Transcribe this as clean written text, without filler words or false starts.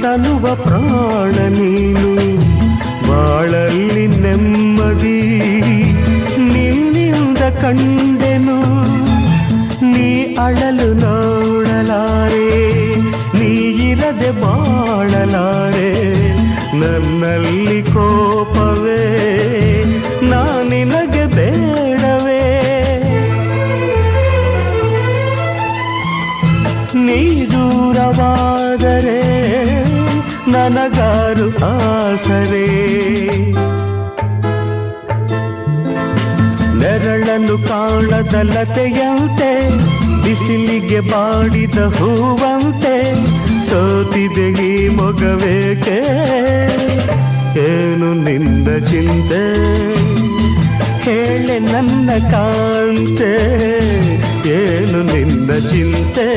ತನುವ ಪ್ರಾಣ ನೀನು, ಬಾಳಲ್ಲಿ ನೆಮ್ಮದಿ ನಿನ್ನಿಂದ ಕಂಡೆನು. ನೀ ಅಳಲು ನೋಡಲಾರೆ, ನೀ ಇರದೆ ಬಾಳಲಾರೆ. ನನ್ನಲ್ಲಿ ಕೋಪವೇ ನಾನಿನಗೆ ಬೇಡವೇ. ನೀ ದೂರವಾದರೆ ನನಗಾರು ಆಸರೆ. ನೆರಳನ್ನು ಕಾಣದ ಲತೆಯಂತೆ, ಬಿಸಿಲಿಗೆ ಬಾಡಿದ ಹೂವಂತೆ, ಸೋತಿದೆ ಈ ಮೊಗವೇಕೆ. ಏನು ನಿಂದ ಚಿಂತೆ ಹೇಳೆ ನನ್ನ ಕಾಂತೆ, ಏನು ನಿಂದ ಚಿಂತೆ.